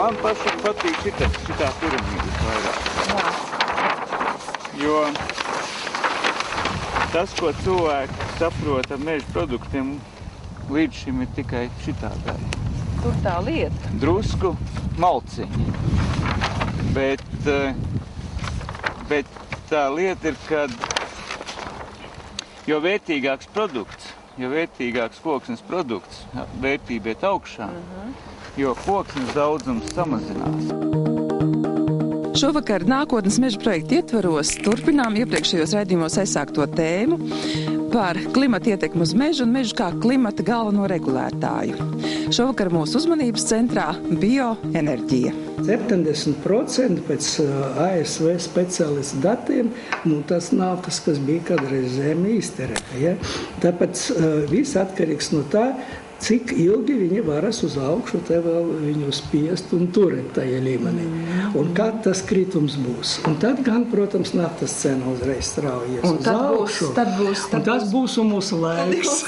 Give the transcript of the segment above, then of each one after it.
Man pašam patīk šitā piramīdas vairāk. Jo tas, ko cilvēki saprot ar meža produktiem, līdz šim ir tikai šitā daļa. Tur tā lieta? Drusku malciņi. Bet tā lieta ir, kad jo vērtīgāks produkts, jo vērtīgāks koksnes produkts, vērtība iet augšā, jo koksnes daudzums samazinās. Šovakar nākotnes meža projekta ietvaros turpinām iepriekšējos raidījumos aizsākto tēmu par klimata ietekmi uz mežu un mežu kā klimata galveno regulētāju. Šovakar mūsu uzmanības centrā bioenerģija. 70% pēc ASV speciālistu datiem, tas nav tas, kas bija kādreiz Zeme izterēta. Ja? Tāpēc viss atkarīgs no tā, cik ilgi viņi varas uz augšu, te vēl viņu spiest un turēt tajā līmenī. Un kad tas kritums būs. Un tad gan, protams, naftas cena uzreiz straujies uz augšu. Un tas būs mūsu laiks.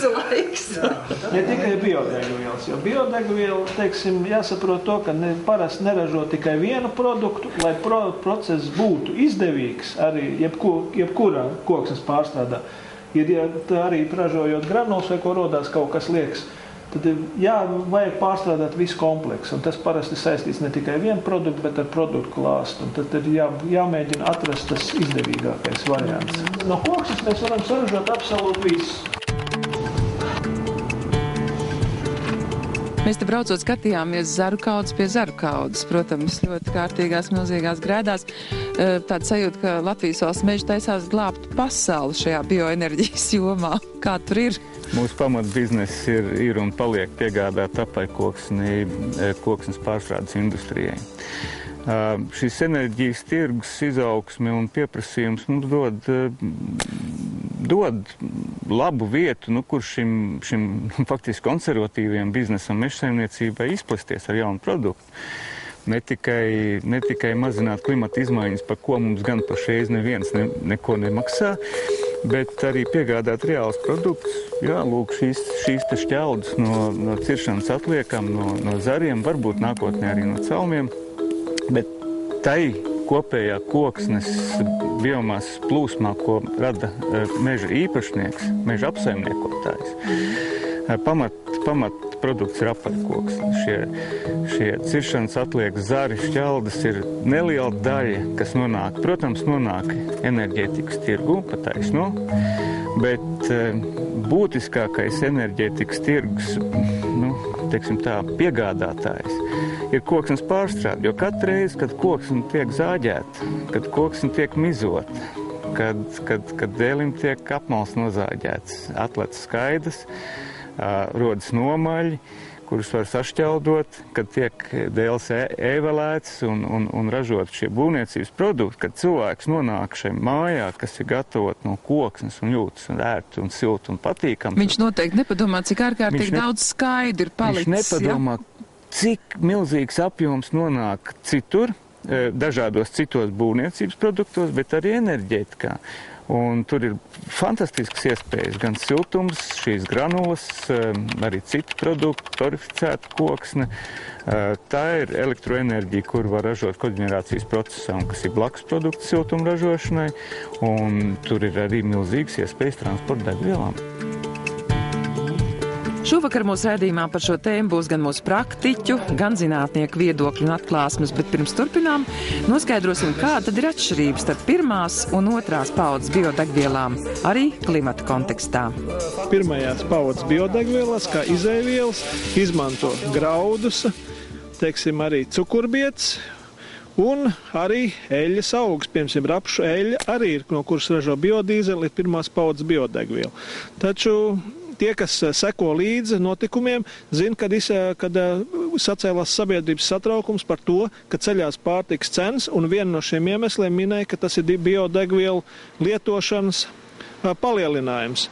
Ne tikai biodegvielas, jo biodegviela, teiksim, jāsaprot to, ka parasti neražo tikai vienu produktu, lai process būtu izdevīgs, arī jebkurā koksnes pārstrādā. Ja arī ražojot granulas vai ko rodās kaut kas liekas, tad vajag pārstrādāt visu kompleksu. Un tas parasti saistīts ne tikai vienu produktu, bet ar produktu klāstu. Un tad ir jāmēģina atrast tas izdevīgākais variants. No koksnes mēs varam saražot absolūti visu. Mēs te braucot skatījāmies zaru kaudzes pie zaru kaudzes. Protams, ļoti kārtīgās, milzīgās grēdās. Tāda sajūta, ka Latvijas valsts meži taisās glābt pasauli šajā bioenerģijas jomā. Kā tur ir? Mūsu pamatbizness ir un paliek piegādāt koksnes pārstrādes industrijai. Šis enerģijas tirgus izaugsme un pieprasījums mums dod labu vietu, kur šim faktiski konservatīviem biznesam mežsaimniecībai izplasties ar jaunu produktu. Ne tikai mazināt klimata izmaiņas, par ko mums gan pašreiz neviens neko nemaksā, bet arī piegādāt reāls produkts. Jā, lūk, šīs te šķeldas no ciršanas atliekam, no zariem, varbūt nākotnē arī no celmiem, bet tai kopējā koksnes biomasas plūsmā, ko rada meža īpašnieks, meža apsaimniekotājs, pamat produkts ir apaļkoksne. Šie ciršanas atliekas, zari, šķeldas ir neliela daļa, kas nonāk enerģētikas tirgu, pataisno, bet būtiskākais enerģētikas tirgus, piegādātājs ir koksnes pārstrāde, jo katru reizi, kad koksne tiek zāģēta, kad koksne tiek mizota, kad dēlim tiek apmals nozāģēts, atlec skaidas, rodas nomaļi, kurus var sašķeldot, kad tiek dēls ēvelēts un ražot šie būvniecības produkti, kad cilvēks nonāk šajā mājā, kas ir gatavot no koksnes un jūtas un ērti un silti un patīkami. Viņš noteikti nepadomā, cik ārkārtīgi daudz skaidu ir palicis. Viņš nepadomā, cik milzīgs apjoms nonāk citur, dažādos citos būvniecības produktos, bet arī enerģētikā. Un tur ir fantastiskas iespējas, gan siltums, šīs granulas, arī citi produkti, torificēta koksne. Tā ir elektroenerģija, kur var ražot koģenerācijas procesā, un kas ir blakus produkts siltuma ražošanai, un tur ir arī milzīgas iespējas transporta degvielām. Šovakar mūsu raidījumā par šo tēmu būs gan mūsu praktiķu, gan zinātnieku viedokļu un atklāsmes, bet pirms turpinām noskaidrosim, kāda tad ir atšķirības starp pirmās un otrās paudzes biodegvielām, arī klimata kontekstā. Pirmajās paudzes biodegvielas, kā izēvielas, izmanto graudus, teiksim, arī cukurbietes un arī eļļas augs, piemēram, rapšu eļļa arī ir, no kuras ražo biodīzeli, ir pirmās paudzes biodegviela. Taču tie, kas seko līdzi notikumiem, zina, kad sacēlās sabiedrības satraukums par to, ka ceļās pārtikas cenas, un viena no šiem iemesliem minēja, ka tas ir biodegvielu lietošanas palielinājums.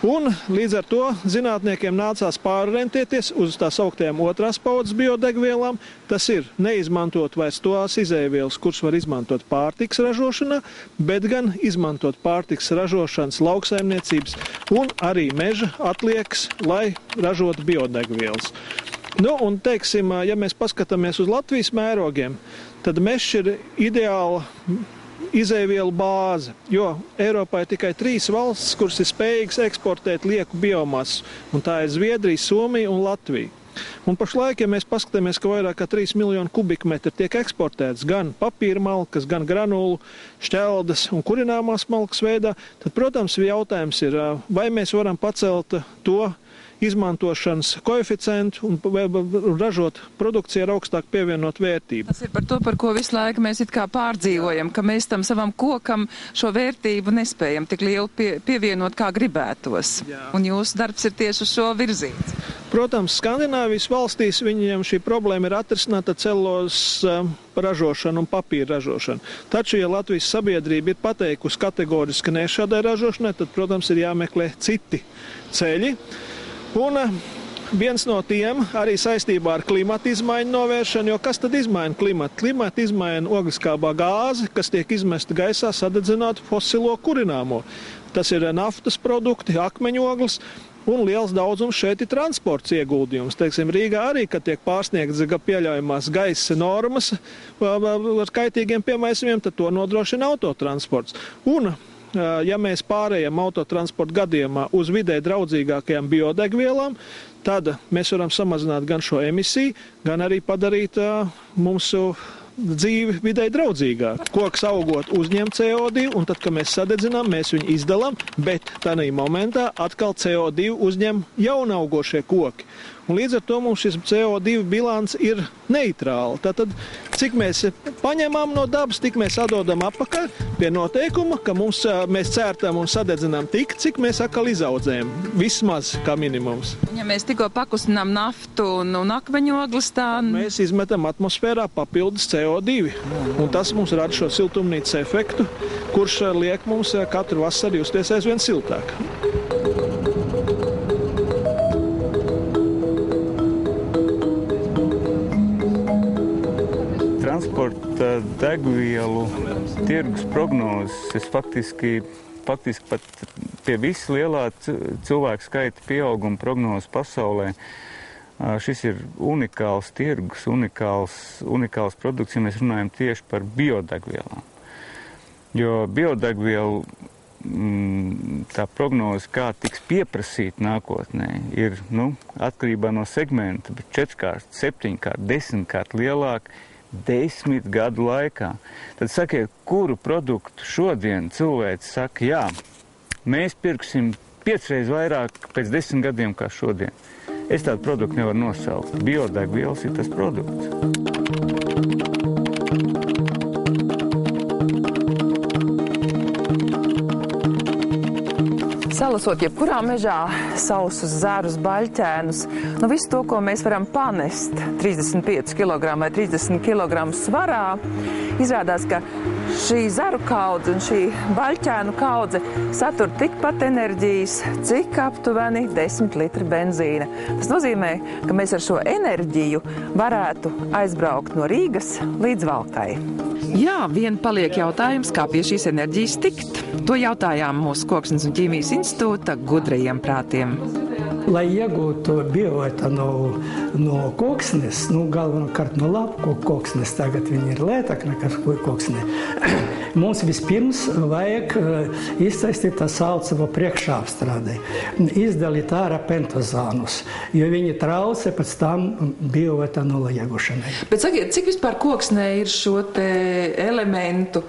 Un līdz ar to zinātniekiem nācās pārorientēties uz tā sauktējām otrās paudzes biodegvielām. Tas ir neizmantot vairs tās izēvielas, kuras var izmantot pārtikas ražošanā, bet gan izmantot pārtikas ražošanas lauksaimniecības un arī meža atliekas, lai ražotu biodegvielas. Nu, un, teiksim, ja mēs paskatāmies uz Latvijas mērogiem, tad mežs ir ideāla izēvielu bāze, jo Eiropā ir tikai 3 valstis, kuras ir spējīgas eksportēt lieku biomasu, un tā ir Zviedrija, Somija un Latvija. Un pašlaik, ja mēs paskatāmies, ka vairāk kā 3 miljonu kubikmetri tiek eksportēts gan papīra malkas, gan granulu, šķeldas un kurināmās malkas veidā, tad, protams, jautājums ir, vai mēs varam pacelt to izmantošanas koeficientu un ražot produkciju ar augstāku pievienot vērtību. Tas ir par to, par ko visu laiku mēs it kā pārdzīvojam, ka mēs tam savam kokam šo vērtību nespējam tik lielu pievienot, kā gribētos. Jā. Un jūsu darbs ir tieši uz šo virzīts. Protams, Skandināvijas valstīs viņiem šī problēma ir atrisināta celulozes ražošana un papīra ražošana. Taču, ja Latvijas sabiedrība ir pateikusi kategoriski ne šādai ražošanai, tad, protams, ir jāmeklē citi ceļi. Un viens no tiem arī saistībā ar klimata izmaiņu novēršanu, jo kas tad izmaina klimatu? Klimata izmaina ogliskābā gāze, kas tiek izmesta gaisā sadedzinot fosilo kurināmo. Tas ir naftas produkti, akmeņoglis. Un liels daudzums šeit ir transports ieguldījums. Teiksim, Rīgā arī, kad tiek pārsniegts pieļaujamās gaisa normas ar kaitīgiem piemaisījumiem, tad to nodrošina autotransports. Un, ja mēs pārējām autotransporta gadījumā uz vidē draudzīgākajām biodegvielām, tad mēs varam samazināt gan šo emisiju, gan arī padarīt mūsu dzīvi vidē draudzīgāk. Koks augot uzņem CO2, un tad, kad mēs sadedzinām, mēs viņu izdalām, bet tādā momentā atkal CO2 uzņem jaunaugošie koki. Un līdz ar to mums šis CO2 bilants ir neitrāli. Tātad, cik mēs paņemam no dabas, tik mēs atdodam apakaļ pie noteikuma, ka mēs cērtam un sadedzinām tik, cik mēs atkal izaudzējam. Vismaz kā minimums. Ja mēs tikko pakustinām naftu un akmeņogles, tā... Mēs izmetam atmosfērā papildus CO2. Un tas mums rada šo siltumnīcas efektu, kurš liek mums katru vasaru justies aizvien siltāk. Transporta degvielu tirgus prognozes, es faktiski pat pie visu lielā cilvēku skaita pieauguma prognozes pasaulē. Šis ir unikāls tirgus, unikāls produkts, ja mēs runājam tieši par biodegvielām. Jo biodegvielu tā prognoze, kā tiks pieprasīt nākotnē, ir atkarībā no segmenta, bet 4-kārt, 7-kārt, 10-kārt lielāk 10 gadu laikā. Tad sakiet, kuru produktu šodien cilvēks saka, jā, mēs pirksim 5 reizes vairāk pēc 10 gadiem kā šodien. Es tādu produktu nevaru nosaukt. Biodegvielas ir tas produkts. Salasot jebkurā mežā sausus, zarus, baļķēnus, visu to, ko mēs varam panest 35 kg vai 30 kg svarā, izrādās, ka šī zaru kaudze un šī baļķēnu kaudze satur tikpat enerģijas, cik aptuveni 10 litri benzīna. Tas nozīmē, ka mēs ar šo enerģiju varētu aizbraukt no Rīgas līdz Valkai. Jā, vien paliek jautājums, kā pie šīs enerģijas tikt. To jautājām mūsu Koksnes un ķīmijas institūta gudrajiem prātiem. Lai iegūtu bioetanolu no koksnes, galvenokārt no lapu koksnes, tagad viņi ir lētāk nekā koksne, mums vispirms vajag iztaisīt tā saucamo priekšapstrādi, izdalīt ārā pentozānus, jo viņi traucē pēc tam bioetanola iegūšanai. Bet sakiet, cik vispār koksnē ir šo te elementu?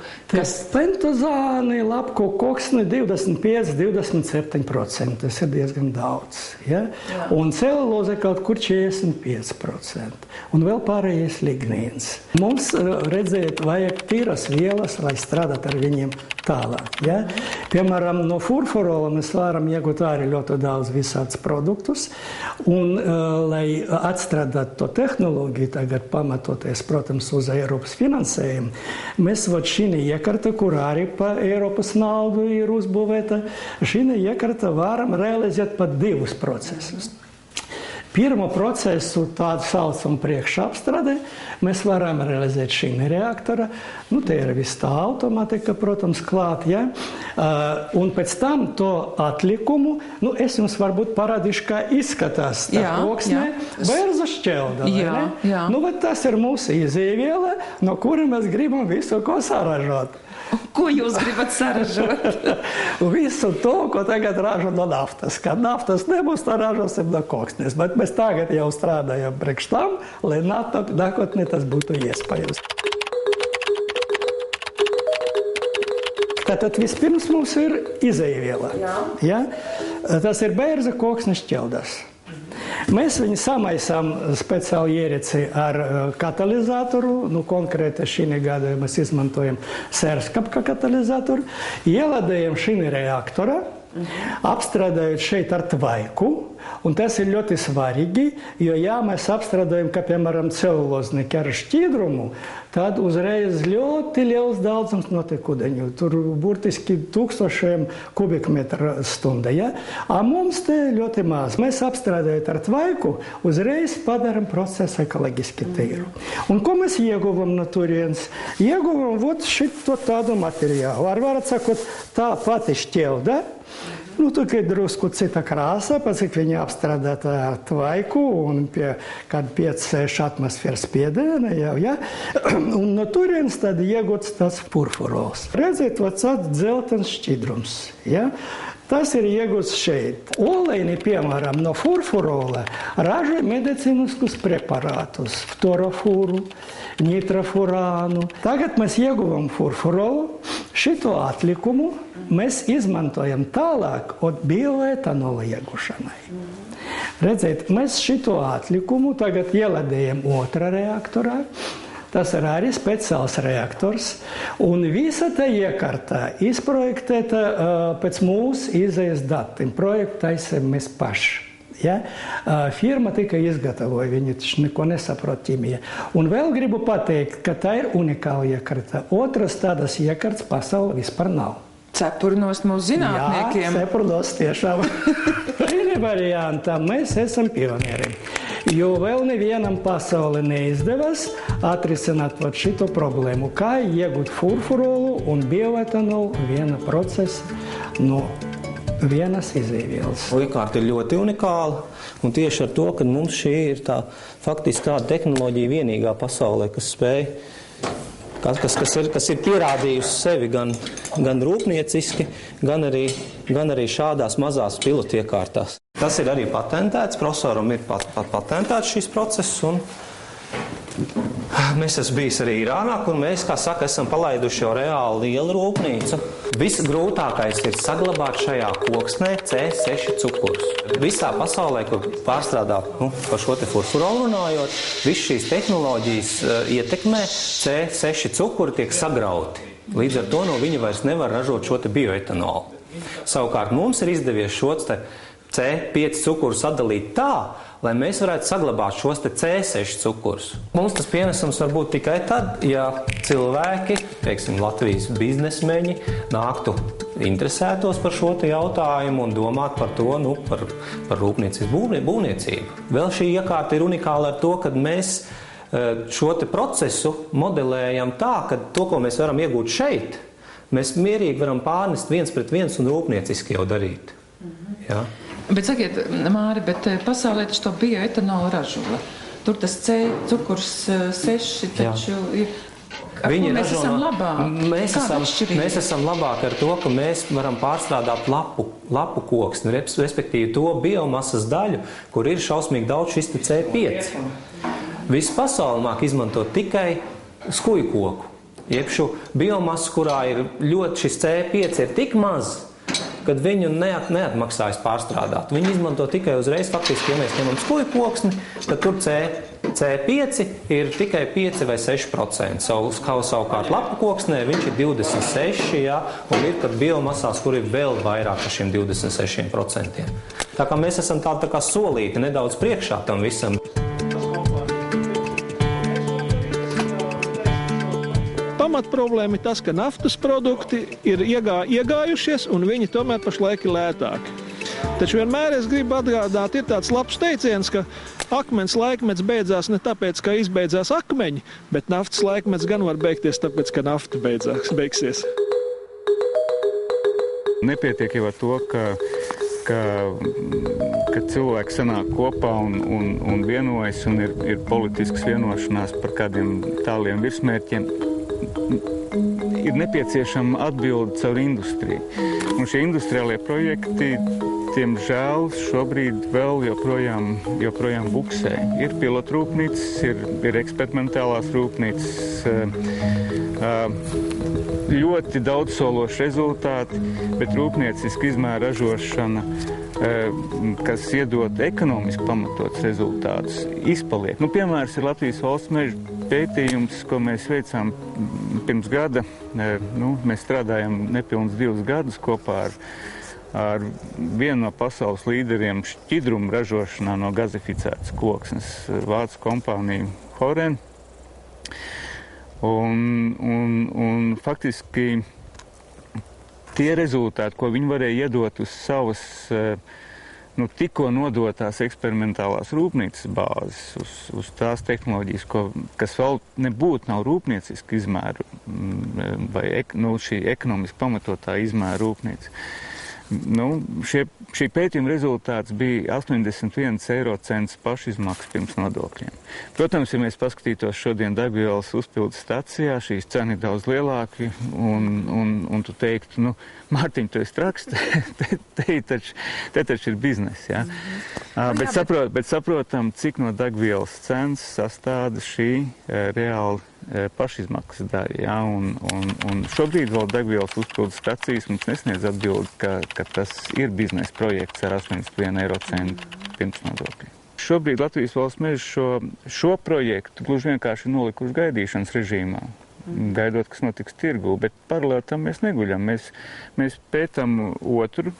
Pentozāni, lapu koksne 25–27%, tas ir diezgan daudz. Ja? Un celuloze kaut kur 45%. Un vēl pārējais lignīns. Mums, redzēt, vajag tīras vielas, lai strādāt ar viņiem tālāk. Ja? Piemēram, no furfurola mēs varam iegūt arī ļoti daudz visādus produktus. Un, lai atstrādāt to tehnoloģiju, tagad pamatoties, protams, uz Eiropas finansējumu, mēs šī iekarta, kur arī pa Eiropas naudu ir uzbūvēta, šī iekarta varam realizēt pat 2 procesus. Pirmo procesu, tādu saucamu priekšapstradi, mēs varam realizēt šī reaktora. Nu, te ir viss tā automātika, protams, klāt, ja? Un pēc tam to atlikumu, nu, es jums varbūt parādīšu, kā izskatās tā koksne, bērza šķelda, vai ne? Nu, bet tas ir mūsu izēviela, no kura mēs gribam visu, ko saražot. Ko jūs gribat saražot? Visu to, ko tagad ražo no naftas. Kad naftas nebūs, tā ražosim no koksnes. Bet mēs tagad jau strādājam priekš tam, lai nākotnē tas būtu iespējams. Tātad vispirms mums ir izēviela. Ja? Tas ir bērza koksnes šķeldas. Mēs viņu samaisām speciāli ierici ar katalizatoru, nu konkrēti šī gadījumā mēs izmantojam sērskapka katalizatoru, ieladējam šī reaktora, apstrādājot šeit ar tvaiku, un tas ir ļoti svarīgi, jo ja mēs apstrādājam, kā piemēram celuloznieki ar šķidrumu, tad uzreiz ļoti liels daudzums notiek ūdeņu. Tur burtiski 1000 kubikmetru stunda. Ja? A mums te ļoti maz. Mēs apstrādājot ar tvaiku, uzreiz padaram procesu ekoloģiski tīru. Un ko mēs ieguvam no turienes? Ieguvam vot šito tādu materiālu. Ar varat sakot, tā pati šķelda, nu, tikai drusku cita krāsa, pēc cik viņa apstrādāta ar tvaiku un kad 5-6 atmosfēras spiediena jau, ja? Un no turienes tad iegūts tas furfurols. Redziet, tāds dzeltens šķidrums, ja? Tas ir iegūts šeit. Oleini, piemēram, no furfurola ražo medicīniskus preparātus, ftorofūru, nitrofurānu. Tagad mēs ieguvam furfurolu, šito atlikumu mēs izmantojam tālāk od bioetanola iegūšanai. Redziet, mēs šito atlikumu tagad ieladējam otrā reaktorā. Tas ir arī speciāls reaktors, un visa tā iekārta izprojektēta pēc mūsu izējas datiem. Projektu taisam mēs paši. Ja? Firma tikai izgatavoja, viņi taču neko nesaprot ķimija. Un vēl gribu pateikt, ka tā ir unikāla iekārta. Otras tādas iekārtas pasaulē vispār nav. Cepurnos mūsu zinātniekiem. Jā, cepurnos tiešām. Šī variantā mēs esam pionieri. Jo vēl nevienam pasaulē neizdevās atrisināt šito problēmu, kā iegūt furfurolu un bioetanolu viena procesa no vienas izēvielas. Iekārta ir ļoti unikāla, un tieši ar to, ka mums šī ir faktiski tāda tehnoloģija vienīgā pasaulē, kas spēj, kas ir pierādījusi sevi gan rūpnieciski, gan arī šādās mazās pilotu iekārtās. Tas ir arī patentēts, profesoram ir patentēts šis process, un mēs esam bijis arī Irānā, kur mēs, kā saka, esam palaiduši jau reāli lielu rūpnīcu. Visgrūtākais ir saglabāt šajā koksnē C6 cukurus. Visā pasaulē, kur pārstrādā par šo te furfurolu runājot, viss šīs tehnoloģijas ietekmē C6 cukuri tiek sagrauti. Līdz ar to no viņa vairs nevar ražot šo te bioetanolu. Savukārt mums ir izdevies šos te C5 cukurus sadalīt tā, lai mēs varētu saglabāt šos te C6 cukurus. Mums tas pienesums var būt tikai tad, ja cilvēki, teiksim, Latvijas biznesmeņi, nāktu interesētos par šo te jautājumu un domāt par to, par rūpniecības būvniecību. Vēl šī iekārta ir unikāla ar to, ka mēs šo te procesu modelējam tā, ka to, ko mēs varam iegūt šeit, mēs mierīgi varam pārnest viens pret viens un rūpnieciski jau darīt. Ja? Bet sakiet, Māri, pasaulē taču to bioetanolu ražo. Tur tas C cukurs 6 taču ir. Mēs esam labāki. Mēs esam labāki ar to, ka mēs varam pārstrādāt lapu koksni, respektīvi to biomasas daļu, kur ir šausmīgi daudz šis C5. Visu pasauli māk izmantot tikai skuju koku. Jebšu biomasu, kurā ir ļoti šis C5 ir tik maz, kad viņu neatmaksājas pārstrādāt. Viņi izmanto tikai uzreiz, faktiski, ja mēs ņemam skuju koksni, tad tur C5 ir tikai 5 vai 6%. Savukārt lapu koksnē viņš ir 26%, ja, un ir pat biomasās, kur ir vēl vairāk par šiem 26%. Tā kā mēs esam tā kā solīti nedaudz priekšā tam visam. Pamatproblēma ir tas, ka naftas produkti ir iegājušies un viņi tomēr pašlaik ir lētāki. Taču vienmēr es gribu atgādāt, ir tāds labs teiciens, ka akmens laikmets beidzās ne tāpēc, ka izbeidzās akmeņi, bet naftas laikmets gan var beigties tāpēc, ka nafta beigsies. Nepietiek jau ar to, ka cilvēki sanāk kopā un vienojas un ir politisks vienošanās par kādiem tāliem virsmērķiem. Ir nepieciešama atbilde caur industriju. Un šie industriālie projekti, diemžēl, šobrīd vēl joprojām buksē. Ir pilotrūpnīcas, ir eksperimentālās rūpnīcas, ļoti daudzsološi rezultāti, bet rūpnieciski izmēra ražošana, kas iedod ekonomiski pamatots rezultātus, izpaliek. Piemērs ir Latvijas valsts meža pētījums, ko mēs veicām pirms gada. Mēs strādājam nepilns 2 gadus kopā ar vienu no pasaules līderiem šķidrumu ražošanā no gazificētas koksnes, vācu kompāniju Horen. Un faktiski tie rezultāti, ko viņi varēja iedot uz savas tikko nodotās eksperimentālās rūpnīcas bāzes, uz tās tehnoloģijas, kas vēl nebūtu nav rūpnieciski izmēru vai šī ekonomiski pamatotā izmēra rūpnīca. Šī pētījuma rezultāts bija 81 eiro cents pašizmaksas pirms nodokļiem. Protams, ja mēs paskatītos šodien degvielas uzpildes stacijā, šīs cena ir daudz lielāki, un tu teiktu, Mārtiņ, tu esi traks, te taču ir biznes, ja? Bet saprotam, cik no degvielas cenas sastāda šī reāli pašizmaksas daļa, ja? Un šobrīd vēl degvielas uzpildes stacijas mums nesniedz atbildi, ka tas ir biznesa projekts ar 81 eiro centu pirms nodokļiem. Šobrīd Latvijas valsts meža šo projektu gluži vienkārši nolikuši gaidīšanas režīmā, gaidot, kas notiks tirgū, bet paralēli tam mēs neguļam. Mēs pētam otru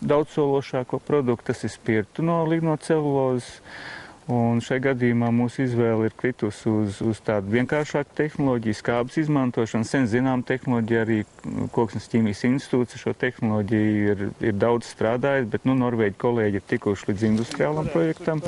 daudzsološāko produktu, tas ir spirtu no lignocelulozes, un šai gadījumā mūsu izvēle ir kritus uz tādu vienkāršāku tehnoloģiju, skābes izmantošanu. Sen zinām tehnoloģija, arī Koksnes ķīmijas institūts šo tehnoloģiju ir daudz strādājis, bet Norvēģi kolēģi ir tikuši līdz industriālam projektam.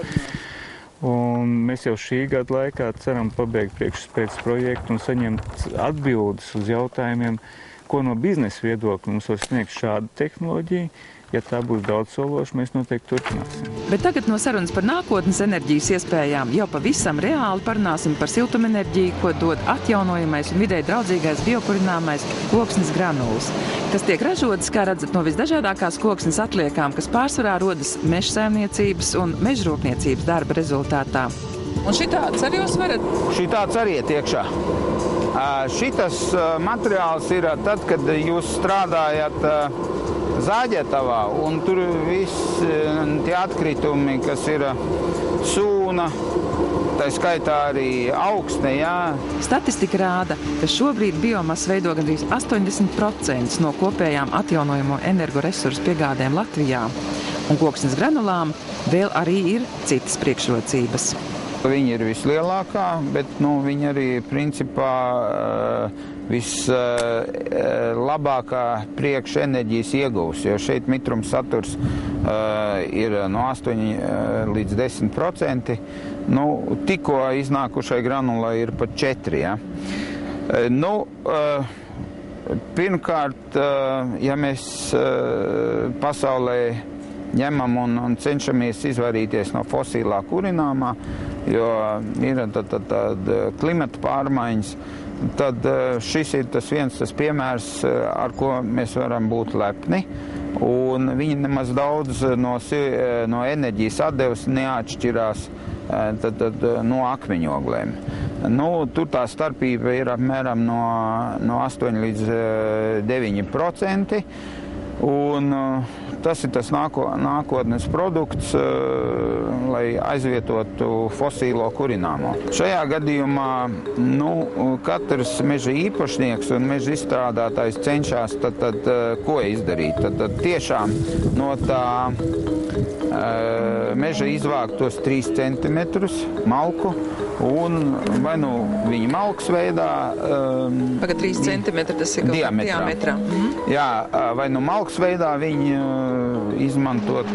Un mēs jau šī gada laikā ceram pabeigt priekšspējas projektu un saņemt atbildes uz jautājumiem, ko no biznesa viedokļa mums var sniegt šāda tehnoloģija. Ja tā būs daudzsološa, mēs noteikti turpināsim. Bet tagad no sarunas par nākotnes enerģijas iespējām jau pavisam reāli parunāsim par siltumenerģiju, ko dod atjaunojamais un videi draudzīgais biokurināmais koksnes granulas, kas tiek ražotas, kā redzat, no visdažādākās koksnes atliekām, kas pārsvarā rodas mežsaimniecības un mežrūpniecības darba rezultātā. Un šitāds arī jūs varat? Šitāds arī iet iekšā. Šitas materiāls ir tad, kad jūs strādājat Zāģetavā, un tur viss tie atkritumi, kas ir sūna, tā skaitā arī augsne, jā. Statistika rāda, ka šobrīd biomasa veido gandrīz 80% no kopējām atjaunojamo energoresursu piegādēm Latvijā. Un koksnes granulām vēl arī ir citas priekšrocības. Viņa ir vislielākā, bet viņa arī principā vislabākā priekšenerģijas iegūs, jo šeit mitrums saturs ir no 8 līdz 10%. Tikko iznākušai granulai ir pat 4. Ja? Pirmkārt, ja mēs pasaulē ņemam un cenšamies izvairīties no fosilā kurināmā, jo ir tāda klimata pārmaiņas, tad šis ir tas piemērs, ar ko mēs varam būt lepni. Un viņi nemaz daudz no enerģijas atdevas neatšķirās no akmeņoglēm. Tur tā starpība ir apmēram no 8 līdz 9%. Un tas ir tas nākotnes produkts, lai aizvietotu fosīlo kurināmo. Šajā gadījumā katrs meža īpašnieks un meža izstrādātājs cenšas tad ko izdarīt. Tad tiešām no tā meža izvākt tos 3 centimetrus malku un vai nu viņa malkas veidā. Pagad 3 centimetri tas ir diametrā. Jā, vai nu malkas veidā viņi izmantot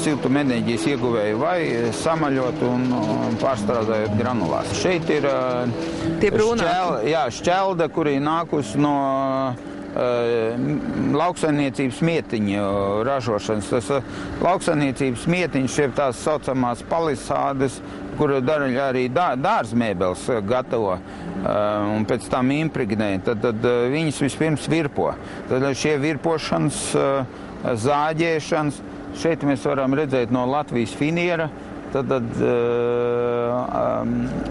siltumenerģijas ieguvēju vai samaļot un pārstrādājot granulās. Šeit ir šķelda, kuri nākus no lauksaimniecības mietiņu ražošanas. Tas lauksaimniecības mietiņš ir tās saucamās palisādes, kur arī dārzmēbeles gatavo un pēc tam impregnē. Tad viņas vispirms virpo. Tad šie virpošanas, zāģēšanas, šeit mēs varam redzēt no Latvijas finiera. Tad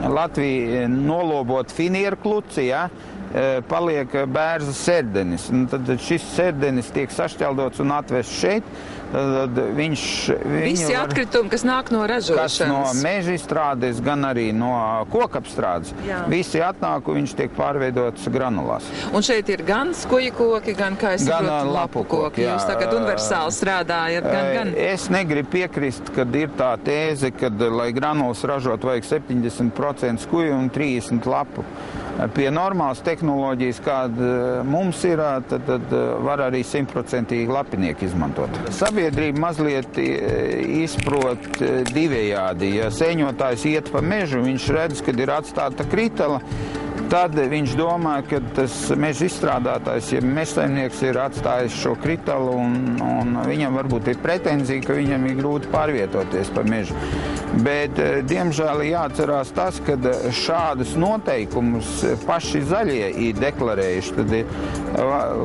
Latvija nolobot finieru kluci, paliek bērza serdenis. Tad šis serdenis tiek sašķeldots un atvests šeit. Visi atkritumi, kas nāk no ražošanas. Kas no meža izstrādes, gan arī no kokapstrādes. Visi atnāk un viņš tiek pārveidots granulās. Un šeit ir gan skuju koki, gan, kā es saprotu, lapu koki. Jūs tagad universāli strādājat, gan. Es negribu piekrist, kad ir tā tēze, kad, lai granulas ražot, vajag 70% skuju un 30% lapu. Pie normālas tehnoloģijas, kāda mums ir, tad var arī 100% lapinieki izmantot. Sabiedrība mazliet izprot divējādi. Ja sēņotājs iet pa mežu, viņš redz, kad ir atstāta kritala, tad viņš domā, ka tas meža izstrādātājs, ja mežsaimnieks ir atstājis šo kritalu un viņam varbūt ir pretenzija, ka viņam ir grūti pārvietoties pa mežu. Bet, diemžēl, jāatcerās tas, ka šādus noteikumus paši zaļie ir deklarējuši, tad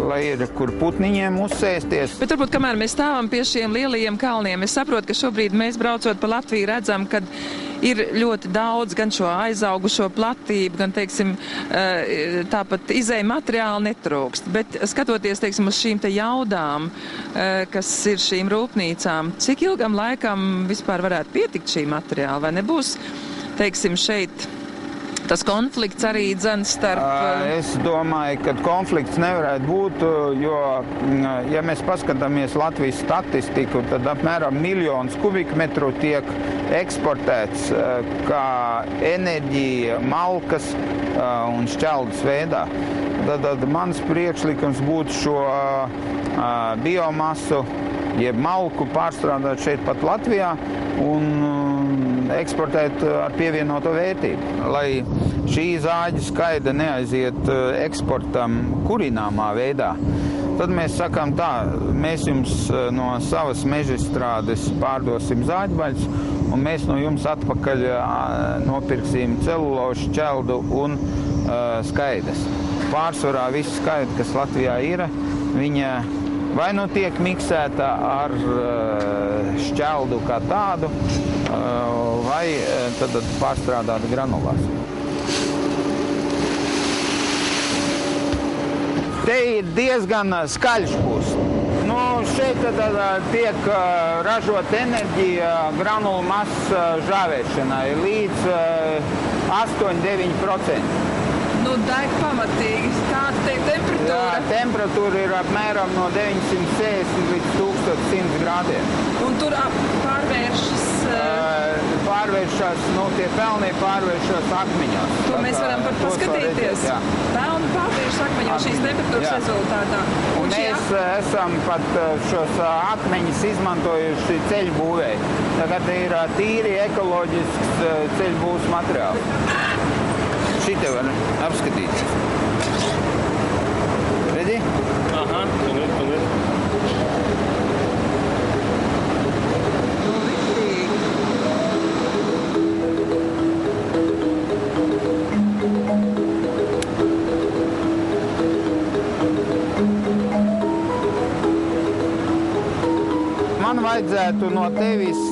lai ir kur putniņiem uzsēsties. Bet varbūt, kamēr mēs stāvam pie šiem lielajiem kalniem, es saprotu, ka šobrīd mēs braucot pa Latviju redzam, kad ir ļoti daudz gan šo aizaugušo platību, gan, teiksim, tāpat izēja materiāli netrūkst. Bet skatoties, teiksim, uz šīm te jaudām, kas ir šīm rūpnīcām, cik ilgam laikam vispār varētu pietikt šī materiāla? Vai nebūs, teiksim, šeit tas konflikts arī dzen starp... Es domāju, ka konflikts nevarētu būt, jo, ja mēs paskatāmies Latvijas statistiku, tad apmēram 1 miljons kubikmetru tiek eksportēts kā enerģija malkas un šķeldas veidā. Tad mans priekšlikums būtu šo biomasu, jeb malku pārstrādāt šeit pat Latvijā un eksportēt ar pievienoto vērtību. Lai šī zāģa skaida neaiziet eksportam kurināmā veidā, tad mēs sakām tā, mēs jums no savas mežastrādes pārdosim zāģbaļus, un mēs no jums atpakaļ nopirksim celulošu, šķeldu un skaidas. Pārsvarā viss skaida, kas Latvijā ir, viņa vai nu tiek miksēta ar šķeldu kā tādu, vai tad pārstrādāta granulās. Te ir diezgan skaļš būs. Šeit tad tiek ražot enerģija granulu masas žāvēšanai līdz 8–9%. Deg pamatīgi. Kāda te temperatūra? Jā, temperatūra ir apmēram no 960 līdz 1100 grādiem. Un tur pārvēršas... Pārvēršas, tie pelni pārvēršas akmeņos. To mēs varam pat paskatīties. Pelni pārvēršas akmeņos šīs temperatūras rezultātā. Un mēs esam pat šos akmeņus izmantojuši ceļu būvē. Tagad ir tīri ekoloģisks ceļu būvs materiāls. Šite var apskatīt. Redzi? Aha, paldies. Man vajadzētu no tevis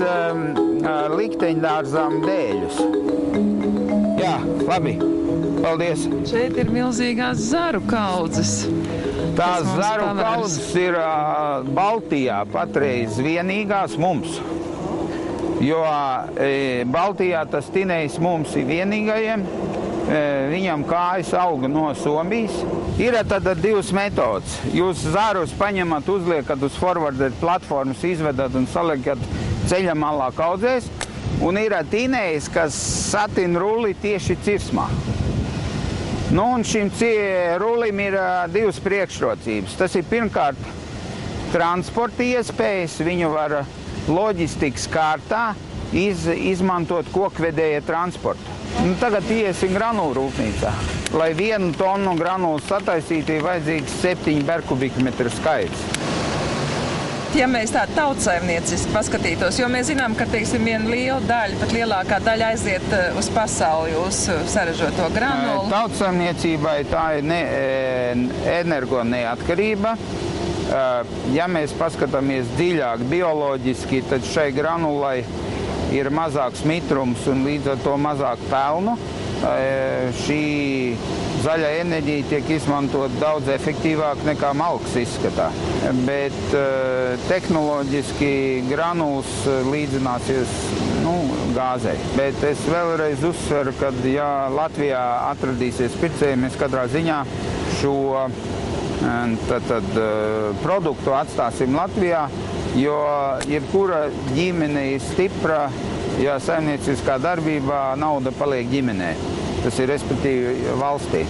likteņdārzām dēļus. Jā, labi. Paldies. Šeit ir milzīgās zaru kaudzes. Tās zaru kaudzes ir Baltijā patreiz vienīgās mums. Jo Baltijā tas tinējs mums ir vienīgajiem. Viņam kājas auga no Somijas. Ir tad divas metodas. Jūs zarus paņemat, uzliekat uz forwarder platformas, izvedat un saliekat ceļa malā kaudzēs. un ir tīnējs, kas satina rulli tieši cirsmā. Nu, un šim rullim ir divas priekšrocības. Tas ir pirmkārt transporta iespējas, viņu var loģistikas kārtā izmantot kokvedēja transportu. Nu, tagad iesim granulu rūpnīcā. Lai 1 tonu granulu sataisītu, ir vajadzīgs 7 berkubikmetru skaits. Ja mēs tā tautsaimnieciski paskatītos, jo mēs zinām, ka, teiksim, viena liela daļa, pat lielākā daļa aiziet uz pasauli uz saražoto granulu. Tautsaimniecībai tā ir energo neatkarība. Ja mēs paskatāmies dziļāk bioloģiski, tad šai granulai ir mazāks mitrums un līdz ar to mazāk pelnu. Šī zaļā enerģija tiek izmantot daudz efektīvāk nekā malks izskatā. Bet tehnoloģiski granuls līdzināsies gāzei. Bet es vēlreiz uzsveru, ka ja Latvijā atradīsies pircēji, mēs katrā ziņā šo produktu atstāsim Latvijā, jo jebkura ģimene ir stipra, ja saimnieciskā darbībā nauda paliek ģimenē. Tas ir respektīvi valstī.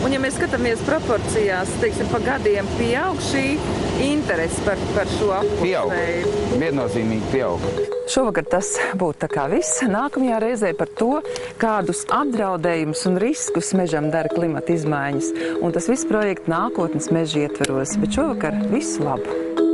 Un ja mēs skatāmies proporcijās, teiksim, pa gadiem pieaug šī interese par šo apkursu? Viennozīmīgi pieaug. Šovakar tas būtu tā kā viss. Nākamajā reizē par to, kādus apdraudējumus un riskus mežam dara klimata izmaiņas. Un tas viss projekts nākotnes meža ietveros. Bet šovakar visu labu!